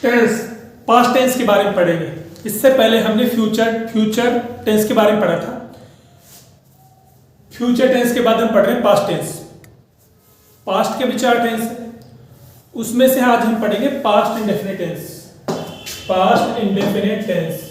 Tense, past tense के बारे में पढ़ेंगे। इससे पहले हमने फ्यूचर टेंस के बारे में पढ़ा था। फ्यूचर टेंस के बाद हम पढ़ रहे हैं पास्ट टेंस। पास्ट के भी 4 टेंस है, उसमें से आज हम पढ़ेंगे past indefinite tense. Past indefinite tense.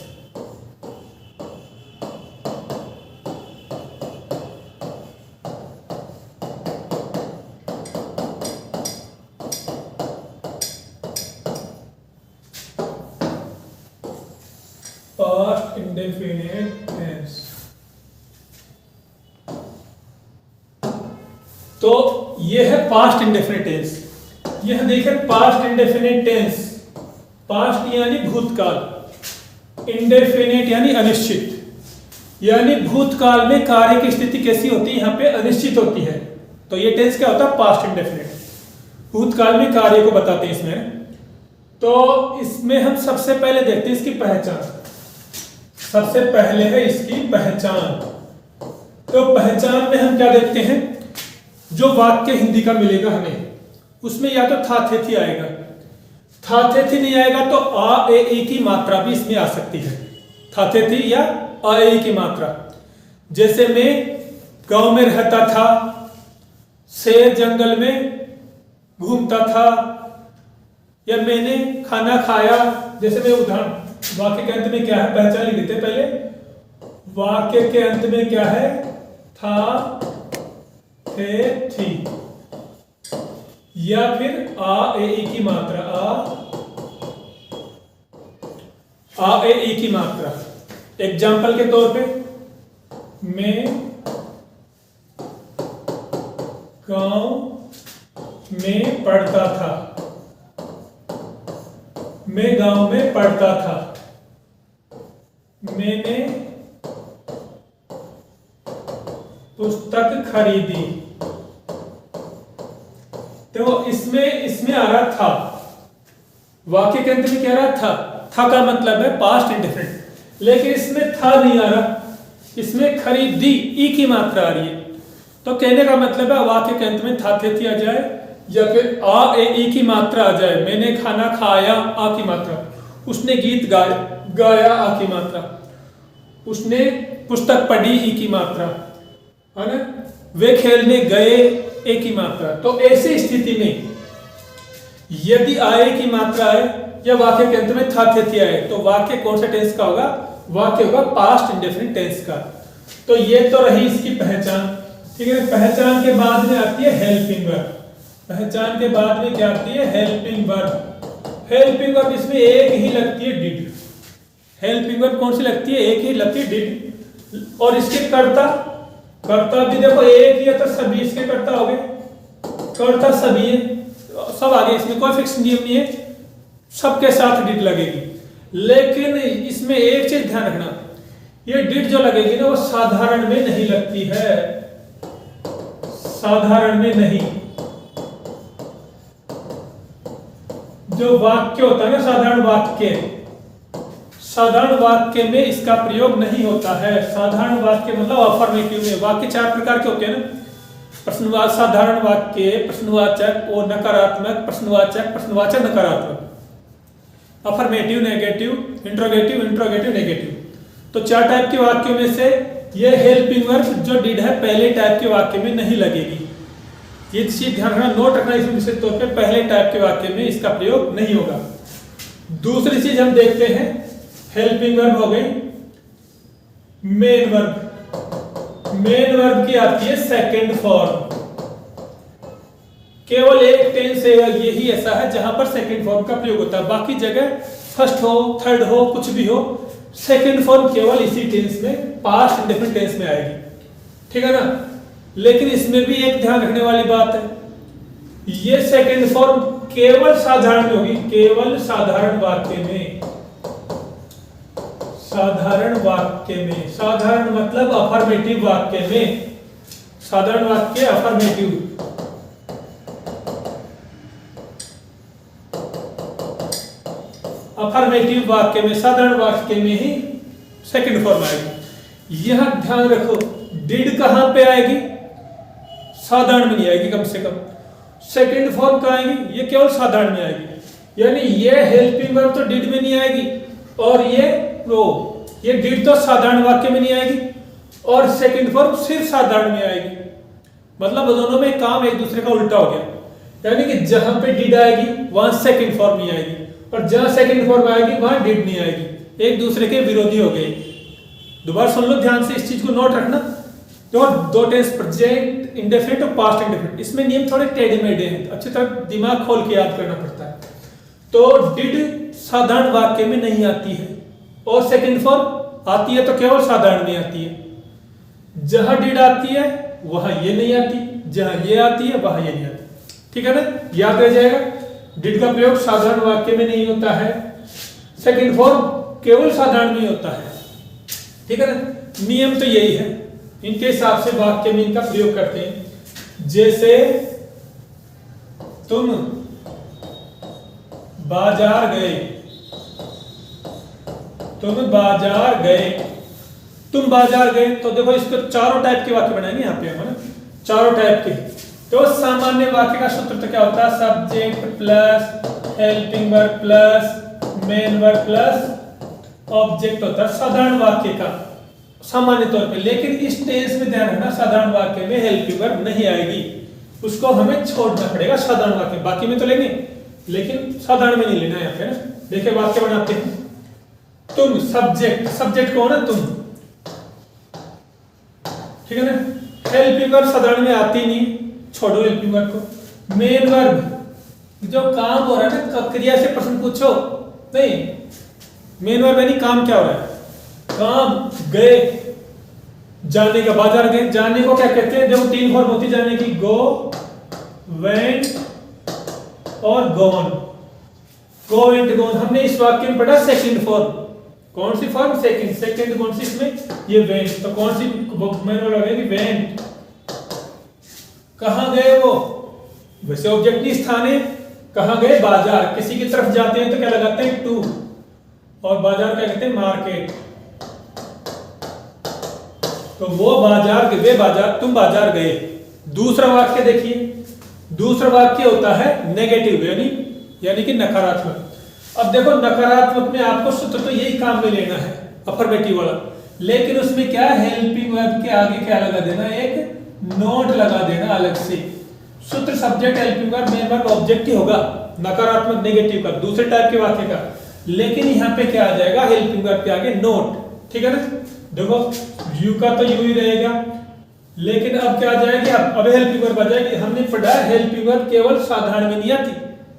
Past indefinite tense. तो ये है पास्ट इंडेफिनिट टेंस। यह देखें पास्ट इंडेफिनिट टेंस। पास्ट यानी भूतकाल, इंडेफिनिट यानी अनिश्चित। यानी भूतकाल में कार्य की स्थिति कैसी होती है, यहाँ पे अनिश्चित होती है। तो ये टेंस क्या होता है? Past indefinite. भूतकाल में कार्य को बताते हैं इसमें। तो इसमें हम सबसे पहले देखते हैं इसकी पहचान। सबसे पहले है इसकी पहचान। तो पहचान में हम क्या देखते हैं? जो वाक्य हिंदी का मिलेगा हमें, उसमें या तो था थे थी आएगा। था थे थी नहीं आएगा तो आ ए ई की मात्रा भी इसमें आ सकती है। था थे थी या आ ए ई की मात्रा। जैसे मैं गांव में रहता था, शेर जंगल में घूमता था, या मैंने खाना खाया। जैसे मैं उदाहरण, वाक्य के अंत में क्या है पहचान लिख देते पहले। वाक्य के अंत में क्या है? था थे थी, या फिर आ ए ई की मात्रा। आ ए ई की मात्रा। एग्जाम्पल के तौर पे, मैं गांव में पढ़ता था। मैं गांव में पढ़ता था। मैंने पुस्तक खरीदी। तो इसमें आ रहा था। वाक्य के अंत में क्या रहा? था का मतलब है पास्ट इंडेफिनिट। लेकिन इसमें था नहीं आ रहा, इसमें खरीदी ई की मात्रा आ रही है। तो कहने का मतलब है वाक्य के अंत में था थे थी आ जाए, या फिर आ ए ई की मात्रा आ जाए। मैंने खाना खाया, आ की मात्रा। उसने गीत गाया, आ की मात्रा। उसने पुस्तक पढ़ी, ई की मात्रा, है ना। वे खेलने गए, ए की मात्रा। तो ऐसी स्थिति में यदि आए की मात्रा है या वाक्य के अंत में था थे थी आए, तो वाक्य कौन सा टेंस का होगा? वाक्य होगा पास्ट इंडेफिनिट टेंस का। तो ये तो रही इसकी पहचान, ठीक है। पहचान के बाद में आती है हेल्पिंग वर्ब। पहचान के बाद में क्या आती है? Helping verb. हेल्पिंग वर्ब इसमें एक ही लगती है, डिड। हेल्पिंग वर्ब कौन सी लगती है? एक ही लगती है, डिड। और इसके कर्ता भी देखो एक ही है, तो सभी इसके कर्ता हो गए। कर्ता सभी है, सब आगे। इसमें कोई फिक्स नियम नहीं है, सबके साथ डिड लगेगी। लेकिन इसमें एक चीज ध्यान रखना, ये डिड जो लगेगी ना, वो साधारण में नहीं लगती है। साधारण में नहीं। जो वाक्य होता है ना, साधारण वाक्य में इसका प्रयोग नहीं होता है। साधारण वाक्य मतलब अफर्मेटिव में। वाक्य 4 प्रकार के होते हैं ना। प्रश्नवाचक, साधारण वाक्य, प्रश्नवाचक और नकारात्मक, प्रश्नवाचक, प्रश्नवाचक नकारात्मक, अफर्मेटिव, नेगेटिव, इंट्रोगेटिव, नेगेटिव। तो 4 टाइप के वाक्यों में से ये हेल्पिंग वर्ब जो डिड है, पहले टाइप के वाक्य में नहीं लगेगी। ये चीज ध्यान रखना, नोट रखना इसमें विशेष तौर पे। पहले टाइप के वाक्य में इसका प्रयोग नहीं होगा। दूसरी चीज हम देखते हैं, हेल्पिंग वर्ब हो गई मेन वर्ब। मेन वर्ब की आती है सेकंड फॉर्म। केवल एक टेंस है यही ऐसा है जहां पर सेकंड फॉर्म का प्रयोग होता है। बाकी जगह फर्स्ट हो, थर्ड हो, कुछ भी हो, सेकंड फॉर्म केवल इसी टेंस में, पास्ट इंडेफिनिट टेंस में आएगी, ठीक है ना। लेकिन इसमें भी एक ध्यान रखने वाली बात है, ये सेकंड फॉर्म केवल साधारण में होगी। केवल साधारण वाक्य में। साधारण वाक्य में, साधारण मतलब अफर्मेटिव वाक्य में। साधारण वाक्य अफर्मेटिव। अफर्मेटिव वाक्य में, साधारण वाक्य में ही सेकंड फॉर्म आएगी। यहां ध्यान रखो, डिड कहां पे आएगी? साधारण में नहीं आएगी, कम से कम। सेकंड फॉर्म कहां आएगी? ये केवल साधारण में आएगी। यानी ये हेल्पिंग वर्ब तो डिड में नहीं आएगी, और ये डिड तो साधारण वाक्य में नहीं आएगी, और सेकंड फॉर्म सिर्फ साधारण में आएगी। मतलब दोनों में काम एक दूसरे का उल्टा हो गया। यानी कि जहां पे डिड आएगी वहां सेकंड फॉर्म नहीं आएगी, और जहां सेकंड फॉर्म आएगी वहां डिड नहीं आएगी। एक दूसरे के विरोधी हो गए। दोबारा सुन लो ध्यान से, इस चीज को नोट रखना। तो दो टेंस प्रेजेंट इंडेफिनिट और पास्ट इंडेफिनिट, इसमें नियम थोड़े टेढ़े मेढ़े हैं, अच्छी तरह दिमाग खोल के याद करना पड़ता है। तो डिड साधारण वाक्य में नहीं आती है, और सेकंड फॉर्म आती है तो केवल साधारण में आती है। जहां डिड आती है वहां ये नहीं आती, जहां ये आती है वहां ये नहीं आती। ठीक है ना, याद रह जाएगा। डिड का प्रयोग साधारण वाक्य में नहीं होता है, सेकंड फॉर्म केवल साधारण में होता है। ठीक है ना, नियम तो यही है, इनके हिसाब से वाक्य में इनका प्रयोग करते हैं। जैसे तुम बाजार गए, तुम बाजार गए, तुम बाजार गए। तो देखो इसको चारों टाइप के वाक्य बनाएंगे यहाँ पे हम, है ना, चारों टाइप के। तो सामान्य वाक्य का सूत्र तो क्या होता है, subject plus helping verb plus main verb plus object होता है साधारण वाक्य का सामान्य तौर पे। लेकिन इस टेंस में ध्यान रखना, साधारण वाक्य में हेल्पिंग वर्ब नहीं आएगी, उसको हमें छोड़ना पड़ेगा साधारण वाक्य। बाकी में तो लेंगे लेकिन साधारण में नहीं लेना है यहाँ पे ना। देखिए वाक्य बनाते हैं। तुम सब्जेक्ट, सब्जेक्ट कौन है, तुम। ठीक है ना, हेल्पिंग वर्ब साधारण में आती नहीं, छोड़ो हेल्पिंग वर्ब को। मेन वर्ब जो काम हो रहा है ना, क्रिया से प्रश्न पूछो नहीं, मेन वर्ब यानी काम क्या हो रहा है, काम गए, जाने का, बाजार गए। जाने को क्या कहते हैं, देखो तीन फॉर्म होती जाने की, गो, वेंट और गोन। गो वेंट गोन हमने इस वाक्य में पढ़ा सेकंड फॉर्म। कौन सी फॉर्म, सेकंड। सेकंड कौन सी इसमें, ये वेंट। तो कौन सी मैंने लगाएगी, वेंट। कहां गए वो, वैसे ऑब्जेक्टिव स्थान है, कहां गए, बाजार। किसी की तरफ जाते हैं तो क्या लगाते हैं, टू, और बाजार क्या कहते हैं, मार्केट। तो वो बाजार गए, वे बाजार, तुम बाजार गए। दूसरा वाक्य देखिए, दूसरा वाक्य होता है नेगेटिव, यानी कि नकारात्मक। अब देखो नकारात्मक में आपको सूत्र तो यही काम में लेना है, अफर्मेटिव वाला, लेकिन उसमें क्या है, हेल्पिंग वर्ब के आगे क्या लगा देना, एक नोट लगा देना अलग से। सूत्र subject helping verb main verb object ही होगा, नकारात्मक नेगेटिव का, दूसरे टाइप के वाक्य का। लेकिन यहाँ पे क्या आ जाएगा, हेल्पिंग वर्ब के आगे नोट। ठीक है ना, देखो यू का तो यू ही रहेगा, लेकिन अब क्या आ जाएगी, अब हेल्पिंग वर्ब आ जाएगी। हमने पढ़ा हेल्पिंग वर्ब केवल साधारण में नहीं आती,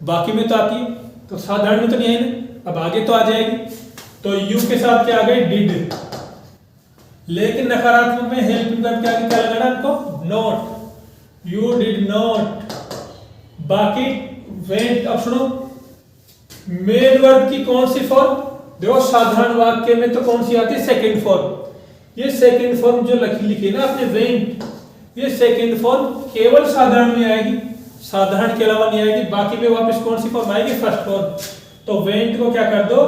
बाकी में तो आती है, तो साधारण में तो नहीं आई ना, अब आगे तो आ जाएगी। तो यू के साथ क्या आ गए, डिड। लेकिन नकारात्मक में हेल्पिंग वर्ब के आगे क्या लगाना हमको, नॉट। You did not. बाकी वेंट। अब सुनो, मेन वर्ब की कौन सी फॉर्म, देखो साधारण वाक्य में तो कौन सी आती है, सेकंड फॉर्म। ये सेकंड फॉर्म जो लिखी ना आपने, वेंट, ये सेकंड फॉर्म केवल साधारण में आएगी, साधारण के अलावा नहीं आएगी। बाकी में वापस कौन सी फॉर्म आएगी, फर्स्ट फॉर्म। तो वेंट को क्या कर दो,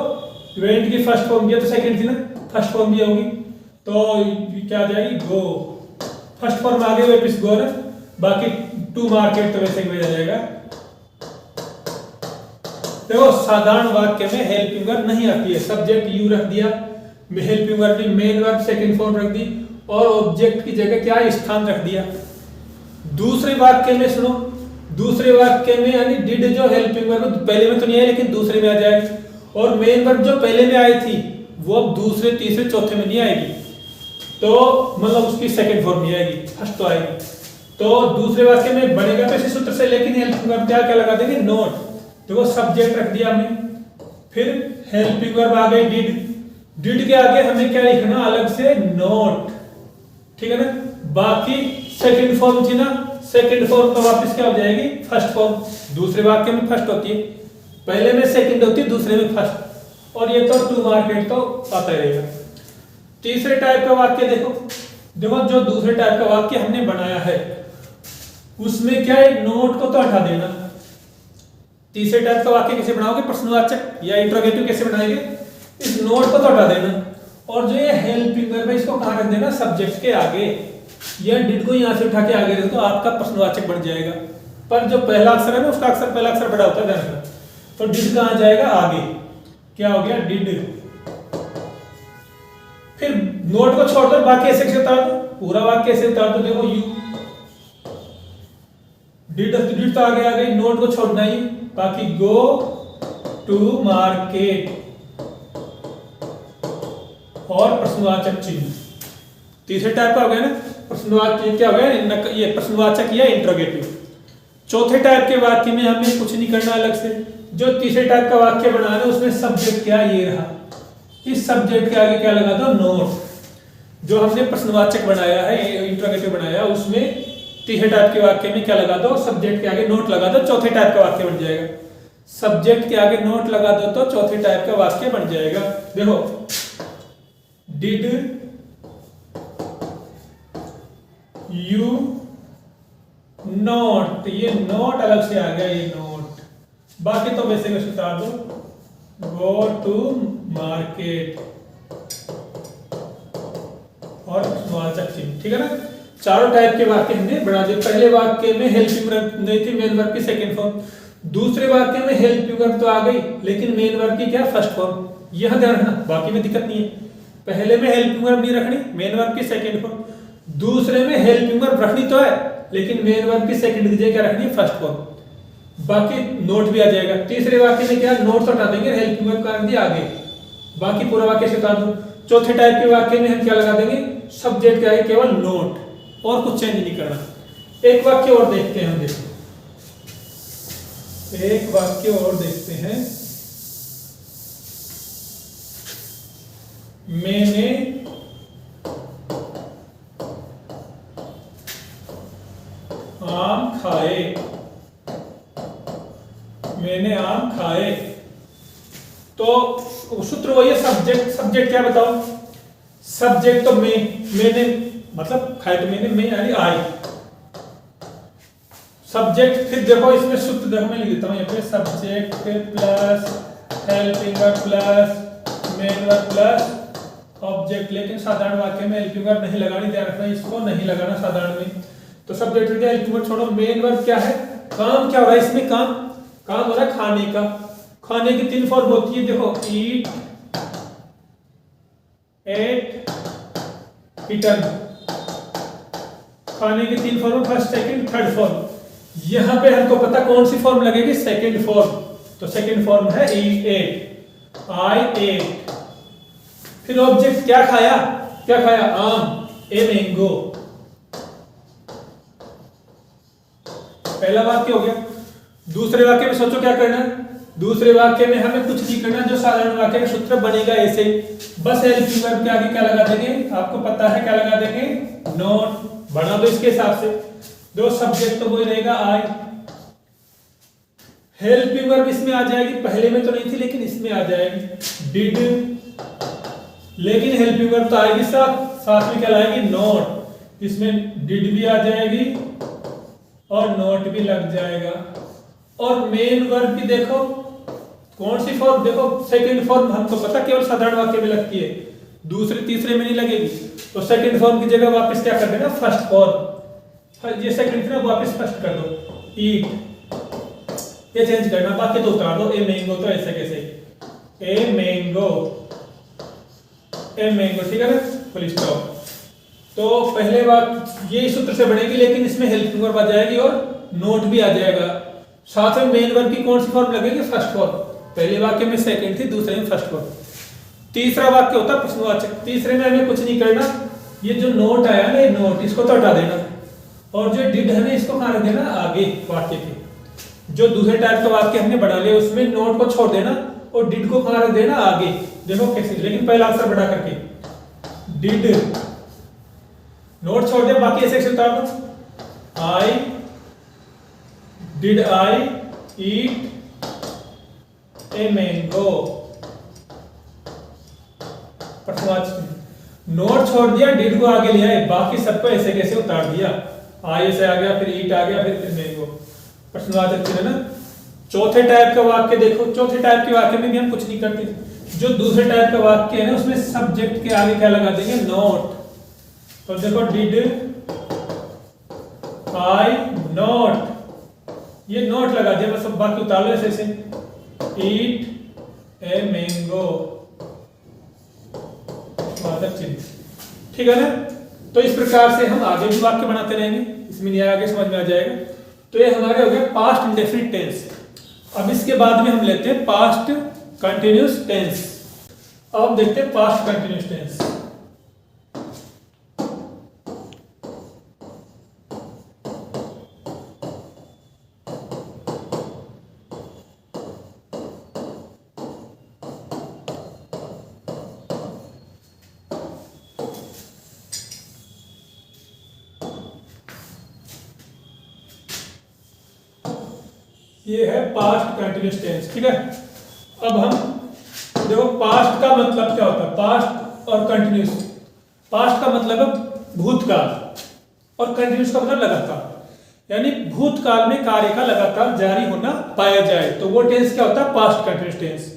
वेंट की फर्स्ट फॉर्म भी तो सेकंड थी ना, फर्स्ट फॉर्म भी होगी, तो क्या आ जाएगी, गो। फर्स्ट फॉर्म आ गई वापस गो ना, बाकी टू मार्केट तो वैसे भेजा जाएगा। देखो साधारण वाक्य में हेल्पिंग वर्ब नहीं आती है, सब्जेक्ट यू रख दिया, हेल्पिंग वर्ब में मेन वर्ब सेकंड फॉर्म रख दी, और ऑब्जेक्ट की जगह क्या स्थान रख दिया। दूसरे वाक्य में सुनो, दूसरे वाक्य में यानी डिड जो हेल्पिंग वर्ब पहले में तो नहीं आई, लेकिन दूसरे में आ जाएगी, और मेन वर्ब जो पहले में आई थी वो अब दूसरे तीसरे चौथे में नहीं आएगी, तो मतलब उसकी सेकंड फॉर्म नहीं आएगी, फर्स्ट तो आएगी। तो दूसरे वाक्य में बनेगा तो इसी सूत्र से, लेकिन हेल्पिंग वर्ब क्या लगा देंगे, नॉट। देखो सब्जेक्ट रख दिया हमने, फिर हेल्पिंग वर्ब आ गई डिड, डिड के आगे हमें क्या लिखना, अलग से नॉट। ठीक है ना, बाकी सेकंड फॉर्म थी ना, सेकंड फॉर्म तो वापस क्या हो जाएगी, फर्स्ट फॉर्म। दूसरे वाक्य में फर्स्ट होती है, पहले में सेकंड होती है, दूसरे में फर्स्ट, और ये तो टू मार्केट तो आता ही रहेगा। तीसरे टाइप का वाक्य देखो, देखो जो दूसरे टाइप का वाक्य हमने बनाया है उसमें क्या है, नोट को तो हटा देना। तीसरे टाइप का वाक्य कैसे बनाओगे, प्रश्नवाचक या इंट्रोगेटिव कैसे बनाएंगे, इस नोट को तो हटा देना, और जो ये हेल्पिंग वर्ब है इसको कहां रख देना, सब्जेक्ट के आगे, या डिड को यहां से उठा के आगे रख दो, आपका प्रश्नवाचक बन जाएगा। पर जो पहला अक्षर है ना, उसका अक्षर पहला अक्षर बड़ा होता है, ध्यान रखना। तो डिड कहां जाएगा? आगे। क्या हो गया? डिड। फिर नोट को छोड़ दो, बाकी ऐसे कैसे उतार दो? पूरा वाक्य ऐसे उतार दो। देखो यू डिड तो आगे आ गई, नोट को छोड़ना ही, बाकी गो टू मार्केट और प्रश्नवाचक चिन्ह। तीसरे टाइप का हो गया ना प्रश्नवाचक, क्या हो गया? ये प्रश्नवाचक या इंट्रोगेटिव। चौथे टाइप के वाक्य में हमें कुछ नहीं करना अलग से। जो तीसरे टाइप का वाक्य बनाना है उसमें सब्जेक्ट क्या ये रहा, इस सब्जेक्ट के आगे क्या लगा दो? नोट। जो हमने प्रश्नवाचक बनाया है, इंट्रोगेटिव बनाया, उसमें तीसरे टाइप के वाक्य में क्या लगा दो? सब्जेक्ट के आगे नोट लगा दो, चौथे टाइप का वाक्य बन जाएगा। सब्जेक्ट के आगे नोट लगा दो तो चौथे टाइप का वाक्य बन जाएगा। देखो डिड यू नोट, ये नोट अलग से आ गया, ये नोट। बाकी तो वैसे कैसे उतार दो? गो टू मार्केट और प्रश्नवाचक चिन्ह। ठीक है ना? चारों टाइप के वाक्य हमने बना दिए। पहले वाक्य में हेल्पिंग वर्ब नहीं थी, मेन वर्ब की सेकंड फॉर्म। दूसरे वाक्य में हेल्पिंग वर्ब तो आ गई, लेकिन मेन वर्ब की क्या? First form. यह ध्यान रखना, बाकी में दिक्कत नहीं है। पहले में हेल्पिंग वर्ब नहीं रखनी, मेन वर्ब की सेकंड फॉर्म। दूसरे में हेल्पिंग वर्ब रखनी तो है, लेकिन मेन वर्ब की सेकंड की जगह क्या रखनी है? First form. बाकी नोट भी आ जाएगा। तीसरे वाक्य में क्या? नोट हटा देंगे, हेल्पिंग वर्ब कर दिया आगे, बाकी पूरा वाक्य से उतार दो। चौथे टाइप के वाक्य में हम क्या लगा देंगे? सब्जेक्ट के आगे केवल नोट, और कुछ चेंज नहीं करना। एक वाक्य और देखते हैं हम। देखो एक वाक्य और देखते हैं। मैंने आम खाए, मैंने आम खाए। तो सूत्र वही है, सब्जेक्ट क्या बताओ? सब्जेक्ट तो मैंने मतलब खाए, तो मैंने, मैं यानी आई। सब्जेक्ट, फिर देखो इसमें सूत्र देखो, मैं लिख देता हूं यहाँ पे, subject plus helping verb plus main verb plus object. लेकिन साधारण वाक्य में हेल्पिंग वर्ब नहीं लगानी, ध्यान रखना, इसको नहीं लगाना साधारण में। तो सब्जेक्ट हो गया, हेल्पिंग वर्ब छोड़ो। मेन वर्ब क्या है? काम क्या हो रहा है इसमें? काम हो रहा है खाने का। खाने की तीन फॉर्म होती है, देखो ईट, एट, ईटन। खाने की तीन form, first second third form. यहां पे हमको पता कौन सी फॉर्म लगेगी? Second form. तो सेकंड फॉर्म है ईट, एट, आई एट। फिर ऑब्जेक्ट क्या खाया? क्या खाया? आम, ए मैंगो। पहला वाक्य हो गया। दूसरे वाक्य में सोचो क्या करना है? दूसरे वाक्य में हमें कुछ नहीं करना, जो साधारण वाक्य में सूत्र बनेगा ऐसे ही। बस हेल्पिंग वर्ब के आगे क्या लगा देंगे? आपको पता है क्या लगा देंगे? नोट। बना दो इसके हिसाब से। दो सब्जेक्ट तो वही रहेगा, आई। हेल्पिंग वर्ब इसमें आ जाएगी, पहले में तो नहीं थी लेकिन इसमें आ जाएगी, डिड। लेकिन हेल्पिंग वर्ब तो आएगी साथ में क्या लाएगी? नोट। इसमें डिड भी आ जाएगी और नोट भी लग जाएगा। और मेन वर्ब की देखो कौन सी फॉर्म? देखो सेकंड फॉर्म हमको पता केवल साधारण वाक्य में लगती है, दूसरे तीसरे में नहीं लगेगी। तो सेकंड फॉर्म की जगह वापस क्या कर देना? First form. ये सेकंड थी ना, वापस फर्स्ट कर दो, ईट। ये चेंज करना, बाकी तो उतार दो। ए मैंगो तो ऐसे कैसे? A mango, a mango. ठीक है ना? Full stop. तो पहले बात ये सूत्र से बनेगी, लेकिन इसमें हेल्पिंग वर्ब आ जाएगी और नोट भी आ जाएगा। साथ में मेन वर्ब की कौन सी फॉर्म लगेगी? First form. पहले वाक्य में सेकंड थी, दूसरे में फर्स्ट फॉर्म। तीसरा वाक्य होता है प्रश्नवाचक। तीसरे में हमें कुछ नहीं करना, ये जो नोट आया ना, ये नोट, इसको तो हटा देना। और जो डिड है ना, इसको कहां रख देना? आगे वाक्य के। जो दूसरे टाइप का वाक्य हमने बना लिया, उसमें नोट को छोड़ देना और डिड को कहां रख देना? आगे। देखो कैसे, लेकिन पहला अक्षर बड़ा करके, डिड। नोट छोड़ दे, बाकी ऐसे उतार दो। I, did I eat a mango. Not छोड़ दिया, डिड को आगे लिया, बाकी सबको ऐसे कैसे उतार दिया। आई से आ गया, फिर ईट आ गया, फिर मैंगो। प्रश्नवाचक चिन्ह ना। चौथे टाइप का वाक्य देखो, चौथे टाइप के वाक्य में भी हम कुछ नहीं करते। जो दूसरे टाइप का वाक्य है ना, उसमें सब्जेक्ट के आगे क्या लगा देंगे? नोट। तो देखो डिड आई नोट, ये नोट लगा दिया, बस बाकी उतार लो ऐसे। ईट ए मैंगो, वाचक चिन्ह, ठीक है ना। तो इस प्रकार से हम आगे भी वाक्य बनाते रहेंगे, इसमें नहीं आगे समझ में आ जाएगा। तो ये हमारे हो गया पास्ट इंडेफिनिट टेंस। अब इसके बाद में हम लेते हैं पास्ट कंटिन्यूअस टेंस। अब देखते हैं पास्ट कंटिन्यूअस टेंस। ये है पास्ट कंटिन्यूअस टेंस, ठीक है। अब हम देखो पास्ट का मतलब क्या होता है, पास्ट और कंटिन्यूअस। पास्ट का मतलब है भूतकाल और कंटिन्यूअस का मतलब लगातार, यानी भूतकाल में कार्य का लगातार जारी होना पाया जाए तो वो टेंस क्या होता है, पास्ट कंटिन्यूअस टेंस,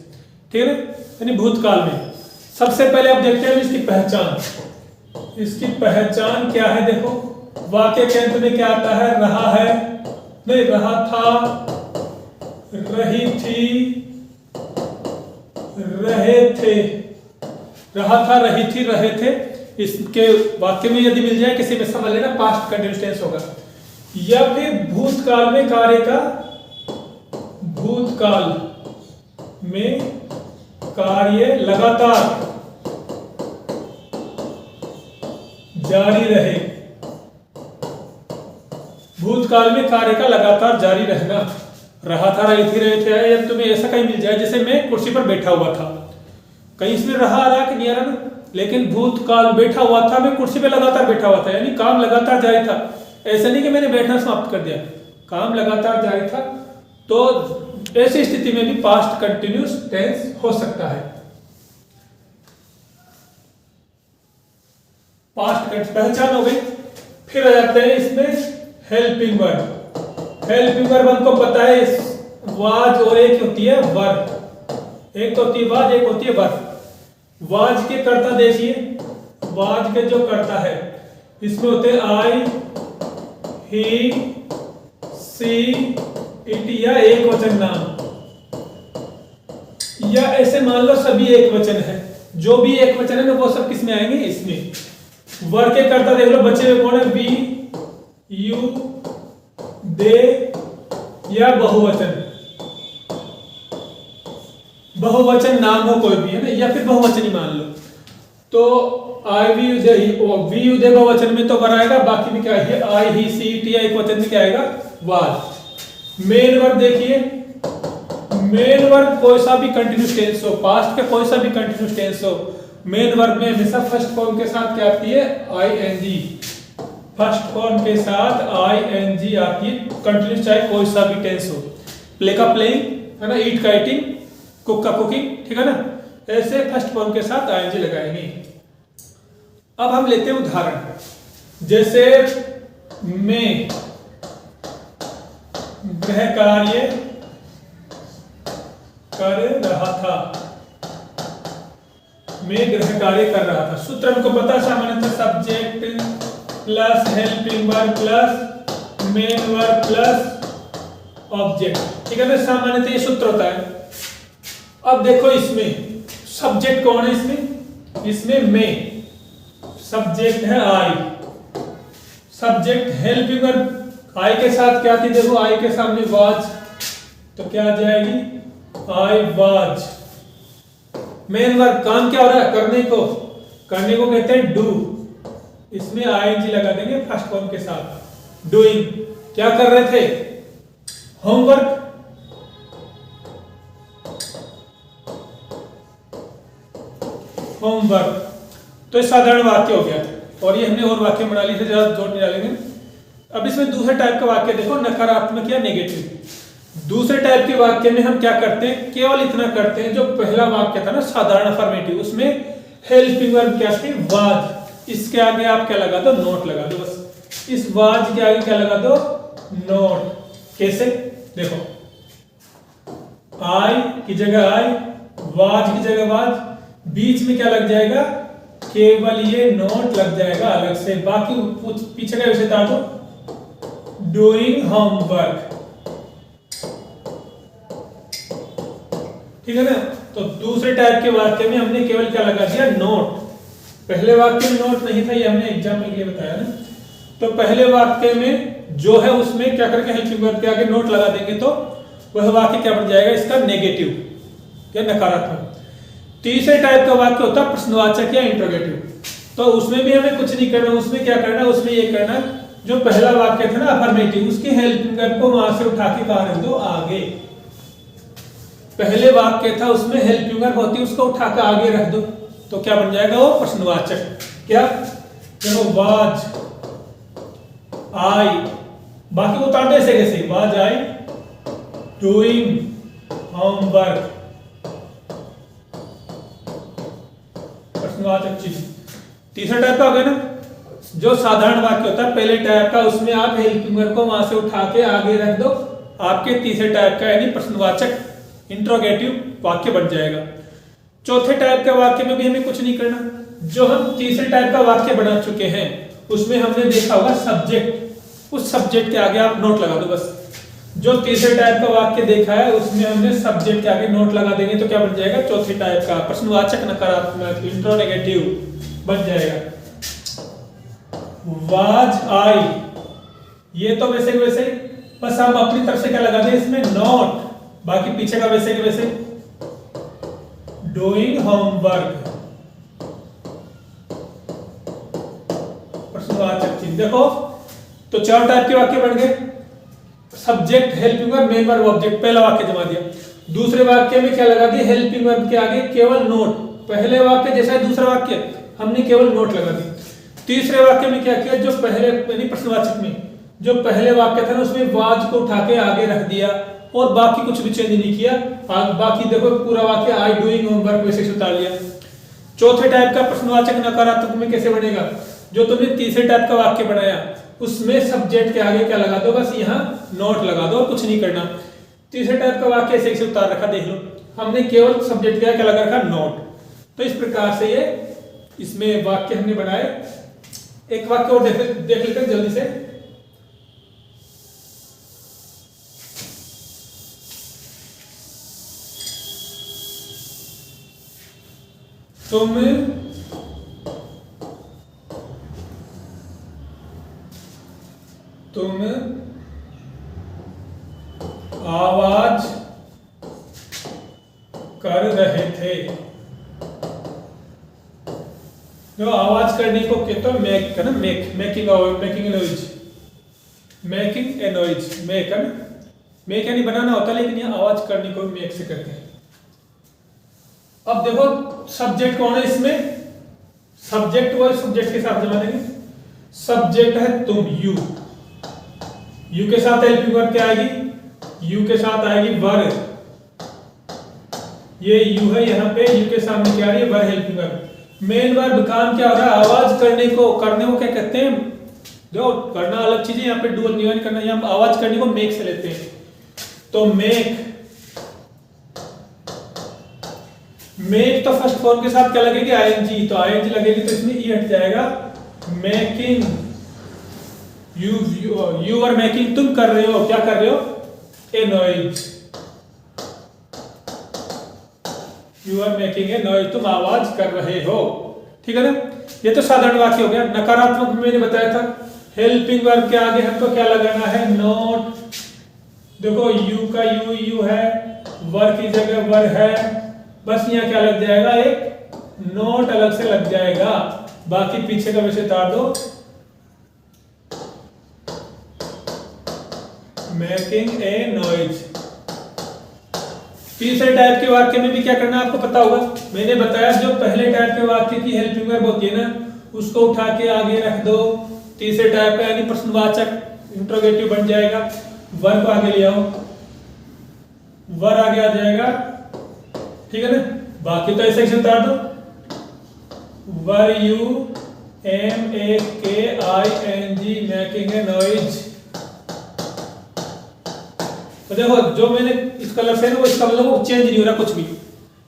ठीक है। यानी भूतकाल में सबसे पहले आप देखते हैं इसकी पहचान। इसकी पहचान क्या है, देखो वाक्य के अंत में क्या आता है, रहा है, नहीं रहा था, रही थी, रहे थे, रहा था, रही थी, रहे थे। इसके वाक्य में यदि मिल जाए किसी में, समझ लेना पास्ट कंटिन्यूअस टेंस होगा। या फिर भूतकाल में कार्य का, भूतकाल में कार्य लगातार जारी रहे, भूतकाल में कार्य का लगातार जारी रहना, रहा था, रही थी, रहे थे। या तुम्हें ऐसा कहीं मिल जाए जैसे मैं कुर्सी पर बैठा हुआ था, कहीं इसमें रहा आ रहा कि नहीं आ रहा ना, लेकिन भूतकाल बैठा हुआ था, मैं कुर्सी पे लगातार बैठा हुआ था, यानी काम लगातार जारी था। ऐसा नहीं कि मैंने बैठना समाप्त कर दिया, काम लगातार जारी था। तो ऐसी स्थिति में भी पास्ट कंटिन्यूअस टेंस हो सकता है। पास्ट टेंस पहचान हो गई। फिर आ जाते हैं इसमें हेल्पिंग वर्ब। हेल्पिंग वर्ब हमको पता है वाज और एक होती है वर्ब, एक तो होती है वाज, एक होती है वर्ब। वाज के कर्ता देखिए, वाज के जो कर्ता है इसमें होते हैं आई, ही, सी, इट या एक वचन नाम, या ऐसे मान लो सभी एक वचन है। जो भी एक वचन है ना वो सब किस में आएंगे, इसमें। वर्ब के कर्ता देख लो, बचे हुए कौन है, वी, यू, दे या बहुवचन। बहुवचन नाम हो कोई भी है ना, या फिर बहुवचन ही मान लो। तो आई, वी, वी, दे बहुवचन में तो वर आएगा, बाकी में क्या है, आई, ही, सी, टी या एक वचन में क्या आएगा, वाज। मेन वर्ब देखिए, मेन वर्ब कोई सा भी कंटिन्यूअस टेंस हो, पास्ट का कोई सा भी कंटिन्यूअस टेंस हो, मेन वर्ब में हमेशा फर्स्ट फॉर्म के साथ क्या आती है, I N G. First form के साथ आई एन जी आती है, कंटिन्यूअस चाहे कोई सा भी टेंस हो। प्ले का प्लेइंग है ना, ईट का ईटिंग, कुक का कुकिंग, ठीक है ना। ऐसे फर्स्ट फॉर्म के साथ आई एन जी लगाएंगे। अब हम लेते हैं उदाहरण, जैसे मैं गृह कार्य कर रहा था, मैं गृह कार्य कर रहा था। सूत्र हमको पता है सामान्यतः subject plus helping verb plus main verb plus object, ठीक है ना, सामान्यतः ये सूत्र होता है। अब देखो इसमें सब्जेक्ट कौन है, इसमें मैं, सब्जेक्ट है आई, सब्जेक्ट हेल्पिंग वर्ब आई के साथ क्या थी, देखो आई के सामने वाज, तो क्या आ जाएगी, आई वाज। मेन वर्ब काम क्या हो रहा है, करने को, करने को कहते हैं डू, इसमें आईएनजी लगा देंगे फर्स्ट फॉर्म के साथ। डूइंग, क्या कर रहे थे, होमवर्क। होमवर्क, तो ये साधारण वाक्य हो गया, और ये हमने और वाक्य बना लिए थे, ज्यादा जोड़ नहीं डालेंगे। अब इसमें दूसरे टाइप का वाक्य देखो, नकारात्मक या नेगेटिव। दूसरे टाइप के वाक्य में हम क्या करते हैं, केवल इतना करते हैं, जो पहला वाक्य था ना साधारण अफर्मेटिव, उसमें हेल्पिंग वर्ब क्या थी, वाज। इसके आगे आप क्या लगा दो, नोट लगा दो बस। इस वाज के आगे क्या लगा दो, नोट। कैसे, देखो आई की जगह आई, वाज की जगह वाज, बीच में क्या लग जाएगा, केवल ये नोट लग जाएगा अलग से, बाकी पीछे का विषय था दो, डूइंग होमवर्क। ठीक है ना। तो दूसरे टाइप के वाक्य में हमने केवल क्या लगा दिया, नोट। पहले वाक्य में नोट नहीं था, ये हमने एग्जाम्पल के लिए बताया ना। तो पहले वाक्य में जो है उसमें क्या करके हेल्पिंग वर्ब के आगे नोट लगा देंगे तो वह वाक्य क्या बन जाएगा, इसका नेगेटिव या नकारात्मक। तीसरे टाइप का वाक्य होता है प्रश्नवाचक या इंट्रोगेटिव। तो उसमें भी हमें कुछ नहीं करना, उसमें क्या करना, उसमें ये करना जो पहला वाक्य था ना अफर्मेटिव, उसकी हेल्पिंग वर्ब को वहां से उठा के कहां रख दो, आगे। पहले वाक्य था उसमें हेल्पिंग वर्ब होती, उसको उठा के आगे रख दो तो क्या बन जाएगा, वो प्रश्नवाचक। क्या, देखो वाज आई, बाकी उतार दे ऐसे कैसे, वाज आई डूइंग होमवर्क, प्रश्नवाचक चीज। तीसरा टाइप का हो गया ना जो साधारण वाक्य होता है पहले टाइप का, उसमें आप हेल्पिंग वर्ब को वहां से उठा के आगे रख दो, आपके तीसरे टाइप का यानी प्रश्नवाचक इंट्रोगेटिव वाक्य बन जाएगा। चौथे टाइप का वाक्य में भी हमें कुछ नहीं करना, जो हम तीसरे टाइप का वाक्य बना चुके हैं उसमें हमने देखा होगा सब्जेक्ट, उस सब्जेक्ट के आगे आप नोट लगा दो बस। जो तीसरे टाइप का वाक्य देखा है उसमें हमने सब्जेक्ट के आगे नोट लगा देंगे तो क्या बन जाएगा, चौथे टाइप का प्रश्नवाचक नकारात्मक इंट्रोगेटिव बन जाएगा। वाज आई, ये तो वैसे के वैसे, बस हम अपनी तरफ से क्या लगा दें इसमें, नोट। बाकी पीछे का वैसे के वैसे, डूइंग होमवर्क, प्रश्नवाचक चिन्ह। देखो तो चार टाइप के वाक्य बन गए, subject, helping verb, main verb, object. पहला वाक्य जमा दिया। दूसरे वाक्य में क्या लगा दिया, हेल्पिंग वर्ब के आगे केवल नोट। पहले वाक्य जैसा है दूसरा वाक्य, हमने केवल नोट लगा दी। तीसरे वाक्य में क्या किया, जो पहले यानी प्रश्नवाचक में जो पहले वाक्य था ना उसमें वाज को उठा के आगे रख दिया और बाकी कुछ भी चेंज नहीं किया। बाकी देखो पूरा वाक्य आई डूइंग होमवर्क वैसे से उतार लिया। चौथे टाइप का प्रश्नवाचक नकारात्मक में कैसे बनेगा, जो तुमने तीसरे टाइप का वाक्य बनाया उसमें सब्जेक्ट के आगे क्या लगा दो, बस यहाँ नोट लगा दो और कुछ नहीं करना। तीसरे टाइप का वाक्य ऐसे से उतार रखा, देख लो हमने केवल सब्जेक्ट के आगे क्या लगा रखा, नोट। तो इस प्रकार से ये इसमें वाक्य हमने बनाए। एक वाक्य और देख लेते हैं जल्दी से। तुम आवाज कर रहे थे। जो आवाज करने को कहते हैं मेक है ना, making a noise, making a noise, make है ना, मेक यानी बनाना होता है, लेकिन ये आवाज करने को मेक से करते हैं। अब देखो सब्जेक्ट कौन है इसमें, सब्जेक्ट वो सब्जेक्ट के साथ जमा देंगे। सब्जेक्ट है तुम, यू के साथ हेल्पिंग वर्ब क्या आएगी, यू के साथ आएगी वर। ये यू है यहाँ पे, यू के सामने क्या आ रही है, were helping verb. Main verb काम क्या हो रहा है, आवाज करने को क्या कहते हैं, जो करना अलग चीज है, यहाँ पे डू नियन करना, यहाँ आवाज करने को मेक से लेते हैं। तो मेक तो फर्स्ट फॉर्म के साथ क्या लगेगी, आईएनजी, तो आईएनजी लगेगी तो इसमें ई हट जाएगा। मेकिंग, यू आर मेकिंग, तुम कर रहे हो, क्या कर रहे हो, a noise, you are making a noise, तुम आवाज कर रहे हो। ठीक है ना, ये तो साधारण वाक्य हो गया। नकारात्मक में मैंने बताया था हेल्पिंग वर्ब के आगे हमको क्या लगाना है, नोट। देखो यू का यू है, वर की जगह वर है, बस यहाँ क्या लग जाएगा, एक नोट अलग से लग जाएगा। बाकी पीछे का वैसे उतार दो, मेकिंग ए नॉइज। तीसरे टाइप के वाक्य में भी क्या करना आपको पता होगा, मैंने बताया जो पहले टाइप के वाक्य की हेल्पिंग वर्ब होती है ना उसको उठा के आगे रख दो। तीसरे टाइप का यानी प्रश्नवाचक इंट्रोगेटिव बन जाएगा, वर को आगे ले आओ, वर आगे आ जाएगा। ठीक है ना, बाकी तो ऐसे उतार दो, were you M A K I N G, making a noise. तो देखो जो मैंने इस कलर से ना वो इसका मतलब वो चेंज नहीं हो रहा कुछ भी,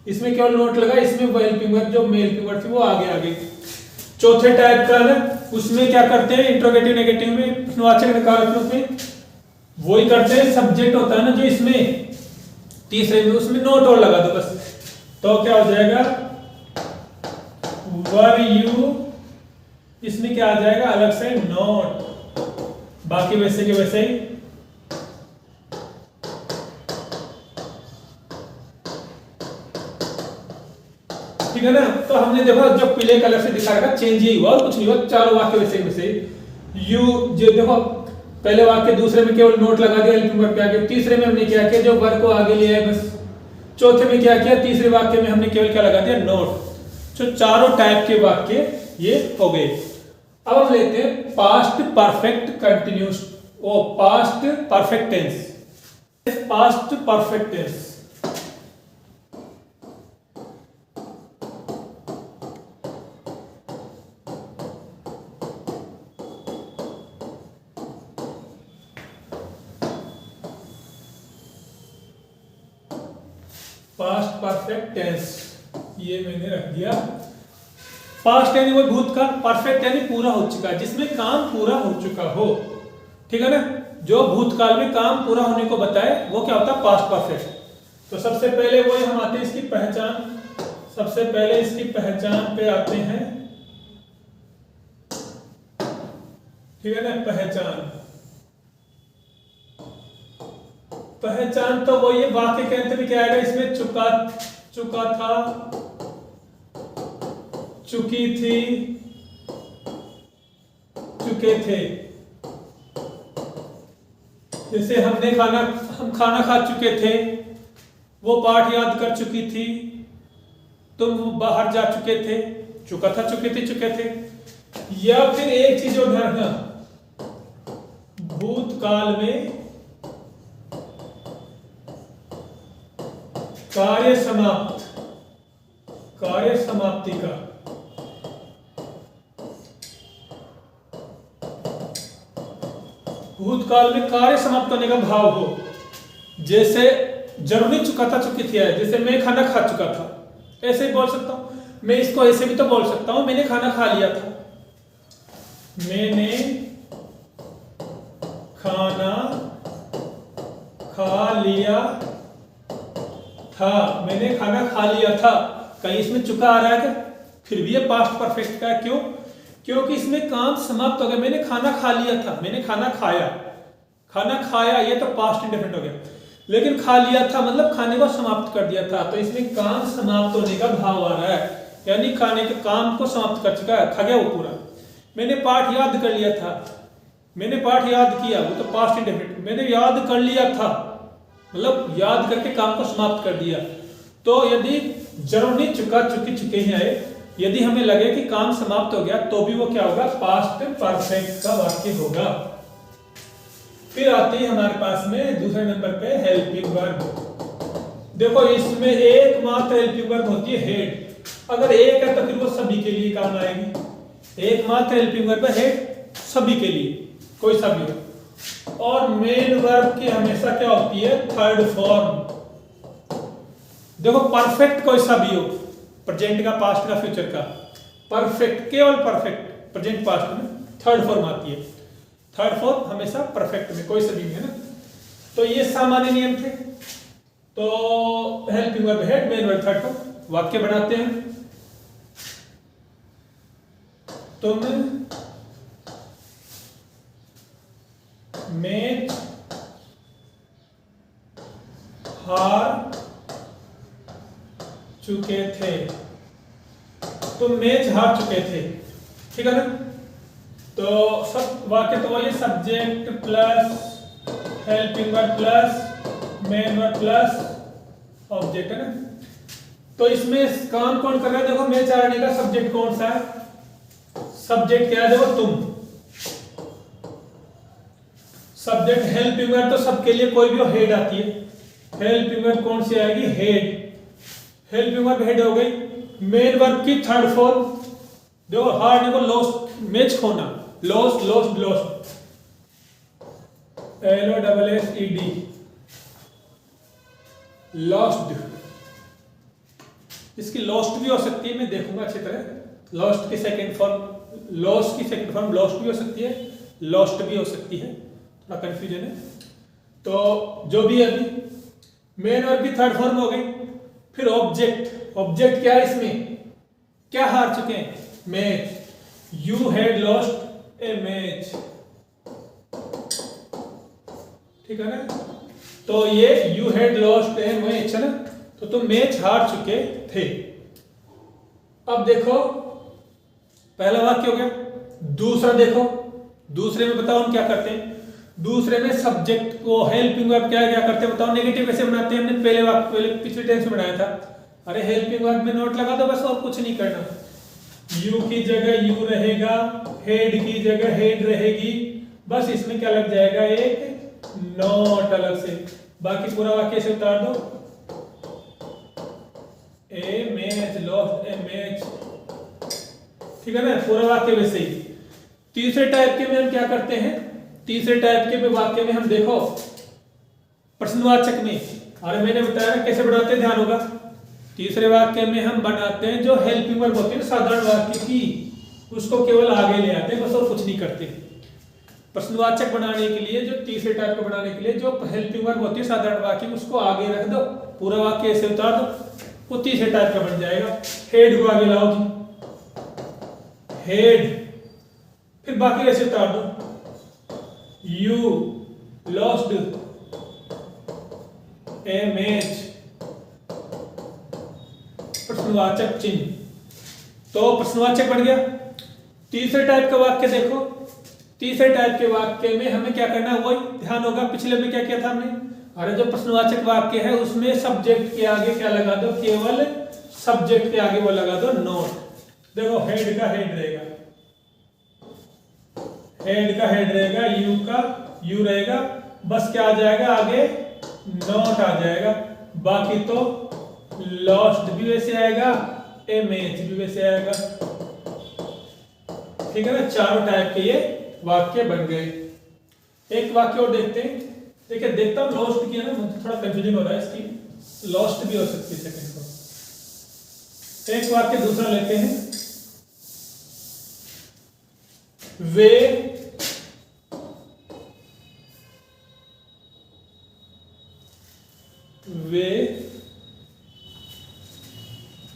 इसमें केवल नोट लगा, इसमें वो हेल्पिंग वर्ब जो मेल हेल्पिंग वर्ब थी वो आगे। चौथे टाइप का ना उसमें क्या करते हैं, इंट्रोगेटिव नेगेटिव में, प्रश्नवाचक नकारात्मक में वही करते हैं। सब्जेक्ट होता है ना जो इसमें तीसरे में उसमें नोट और लगा दो बस, तो क्या हो जाएगा वर यू, इसमें क्या आ जाएगा अलग से नोट, बाकी वैसे के वैसे ही। ठीक है ना। तो हमने देखो जब पीले कलर से दिखा रखा चेंज ही हुआ और कुछ नहीं हुआ, चारों वाक्य वैसे वैसे यू, जो देखो पहले वाक्य दूसरे में केवल नोट लगा दिया हेल्पिंग वर्ब के आगे, तीसरे में हमने क्या किया जो वर्ब को आगे ले आए बस, चौथे में क्या किया तीसरे वाक्य में हमने केवल क्या लगा दिया नोट। तो चारों टाइप के वाक्य ये हो गए। अब हम लेते हैं past perfect continuous, or past perfect tense. Past perfect tense past perfect tense ये मैंने रख दिया। पास्ट यानी वो भूतकाल, परफेक्ट यानी पूरा हो चुका, जिसमें काम पूरा हो चुका हो। ठीक है ना, जो भूतकाल में काम पूरा होने को बताए वो क्या होता है पास्ट परफेक्ट। तो सबसे पहले वही हम आते हैं इसकी पहचान, सबसे पहले इसकी पहचान पे आते हैं। ठीक है ना, पहचान, पहचान तो वो ये वाक्य के अंत में क्या आएगा इसमें चुका, चुका था, चुकी थी, चुके थे। जैसे हम खाना खा चुके थे, वो पाठ याद कर चुकी थी, तुम बाहर जा चुके थे, चुका था, चुके थे, चुके थे। या फिर एक चीज और ध्यान रखना, भूतकाल में कार्य समाप्त, कार्य समाप्ति का, भूतकाल में कार्य समाप्त होने का भाव हो। जैसे जरूरी चुका था, चुकी थी है, जैसे मैं खाना खा चुका था, ऐसे ही बोल सकता हूं। मैं इसको ऐसे भी तो बोल सकता हूं, मैंने खाना खा लिया था, मैंने खाना खा लिया था, मैंने खाना खा लिया था। कहीं इसमें चुका आ रहा है क्या? फिर भी ये पास्ट परफेक्ट का है। क्यों? क्योंकि इसमें काम समाप्त हो गया, मैंने खाना खा लिया था, मैंने खाना खाया, खाना खाया ये तो पास्ट इंडेफिनिट हो गया, लेकिन खा लिया था मतलब खाने को समाप्त कर दिया था, तो इसमें काम समाप्त होने का भाव आ रहा है, यानी खाने के काम को समाप्त कर चुका है, खा गया वो पूरा। मैंने पाठ याद कर लिया था, मैंने पाठ याद किया, वो तो पास्ट इंडेफिनिट, मैंने याद कर लिया था मतलब याद करके काम को समाप्त कर दिया। तो यदि जरूरी चुका, चुकी, चुके ही आए, यदि हमें लगे कि काम समाप्त हो गया तो भी वो क्या होगा पास्ट परफेक्ट का वाक्य होगा। फिर आती है हमारे पास में दूसरे नंबर पे हेल्पिंग वर्ब। देखो इसमें एकमात्र हेल्पिंग वर्ब होती है हेड, अगर एक है तो फिर वो सभी के लिए काम आएगी। एकमात्र हेल्पिंग वर्ब है हेड, सभी के लिए, कोई सा भी हो। और मेन वर्ब की हमेशा क्या होती है थर्ड फॉर्म। देखो परफेक्ट कोई सा भी हो, प्रेजेंट का, पास्ट का, फ्यूचर का, परफेक्ट केवल परफेक्ट प्रेजेंट पास्ट में थर्ड फॉर्म आती है। थर्ड फॉर्म हमेशा परफेक्ट में, कोई सा भी है ना। तो ये सामान्य नियम थे। तो helping verb head, main verb third form. वाक्य बनाते हैं, तुम मैच हार चुके थे, तुम मैच हार चुके थे। ठीक है ना। तो सब वाक्य तो वही subject plus helping verb plus main verb plus object है ना। तो इसमें काम कौन कर रहा है? देखो मैच हारने का सब्जेक्ट कौन सा है? सब्जेक्ट क्या है? देखो तुम। सब्जेक्ट हेल्पिंग वर्ब तो सबके लिए कोई भी हो, हेड आती है। हेल्पिंग वर्ब कौन सी आएगी? हेड। हेल्पिंग वर्ब हेड हो गई। मेन वर्ब की थर्ड फॉर्म देखो, हारने को लॉस्ट, मैच खोना, lost, lost, lost, LOSSED, lost. इसकी लॉस्ट भी हो सकती है, मैं देखूंगा अच्छी तरह। लॉस्ट की सेकंड फॉर्म, लॉस्ट की सेकंड फॉर्म लॉस्ट भी हो सकती है, लॉस्ट भी हो सकती है, थोड़ा कंफ्यूजन है। तो जो भी अभी मेन वर्ब की थर्ड फॉर्म हो गई। फिर ऑब्जेक्ट, ऑब्जेक्ट क्या है इसमें, क्या हार चुके हैं, match. You had lost A match, ठीक है ना। तो ये you had lost A match है ना, तो तुम मैच हार चुके थे। अब देखो पहला वाक्य हो गया। दूसरा देखो, दूसरे में बताओ हम क्या करते हैं। दूसरे में सब्जेक्ट को हेल्पिंग वर्ब क्या क्या करते हैं बताओ। नेगेटिव कैसे बनाते हैं, हमने पहले वाक्य पहले पिछले टेंस में बनाया था। अरे हेल्पिंग वर्ब में नोट लगा दो बस, और कुछ नहीं करना। यू की जगह यू रहेगा, हेड की जगह हेड रहेगी, बस इसमें क्या लग जाएगा, एक नोट अलग से। बाकी पूरा वाक्य से उतार दो। ए मैच लॉस्ट ए मैच, ठीक है ना, पूरा वाक्य वैसे ही। तीसरे टाइप के में हम क्या करते हैं, तीसरे टाइप के वाक्य में हम देखो प्रश्नवाचक में, अरे मैंने बताया ना कैसे बनाते हैं, ध्यान होगा। तीसरे वाक्य में हम बनाते हैं जो हेल्पिंग वर्ब होती है साधारण वाक्य की, उसको केवल आगे ले आते हैं बस, और कुछ नहीं करते। प्रश्नवाचक बनाने के लिए, जो तीसरे टाइप को बनाने के लिए जो हेल्पिंग वर्ब होती है साधारण वाक्य में, उसको आगे रख दो, पूरा वाक्य ऐसे उतार दो, वो तीसरे टाइप का बन जाएगा। हेड को आगे लाओ जी, हेड, फिर बाकी ऐसे उतार दो। यू लॉस्ट ए मैच, प्रश्नवाचक चिन्ह, तो प्रश्नवाचक बन गया। तीसरे टाइप का वाक्य देखो, तीसरे टाइप के वाक्य में हमें क्या करना है, वही ध्यान होगा। पिछले में क्या किया था हमने, अरे जो प्रश्नवाचक वाक्य है उसमें सब्जेक्ट के आगे क्या लगा दो, केवल सब्जेक्ट के आगे वो लगा दो नोट। देखो हेड का हेड रहेगा, हेड का हेड रहेगा, यू का यू रहेगा, बस क्या आ जाएगा आगे, नोट आ जाएगा। बाकी तो लॉस्ट भी वैसे आएगा, ए मैच भी वैसे आएगा, ठीक है ना। चारों टाइप के ये वाक्य बन गए। एक वाक्य और देखते हैं, देखिए देखता हूं, लॉस्ट किया ना, मुझे थोड़ा कंफ्यूजन हो रहा है इसकी, लॉस्ट भी हो सकती है सेकंड को। एक वाक्य दूसरा लेते हैं, वे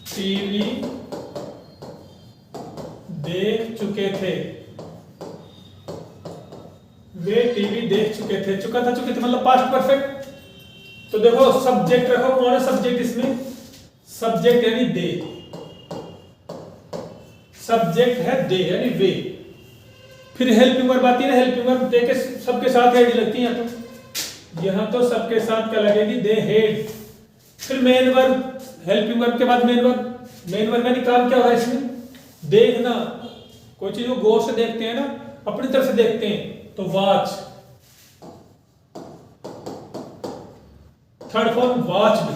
टीवी देख चुके थे, वे टीवी देख चुके थे, चुका था चुके थे मतलब पास्ट परफेक्ट। तो देखो सब्जेक्ट रखो, कौन है सब्जेक्ट इसमें, सब्जेक्ट यानी दे, सब्जेक्ट है दे यानी वे। फिर हेल्पिंग वर्ब आती है ना, हेल्पिंग वर्ब दे के सबके साथ हेड लगती है, तो यहां तो सबके साथ क्या लगेगी, दे हेड। फिर मेन वर्ब, हेल्पिंग वर्ब के बाद मेन वर्ब, मेन वर्ब यानी काम क्या हो रहा है इसमें, देखना। कोई चीज को गौर से देखते हैं ना, अपनी तरफ से देखते हैं, तो वॉच। थर्ड फॉर्म वॉच्ड,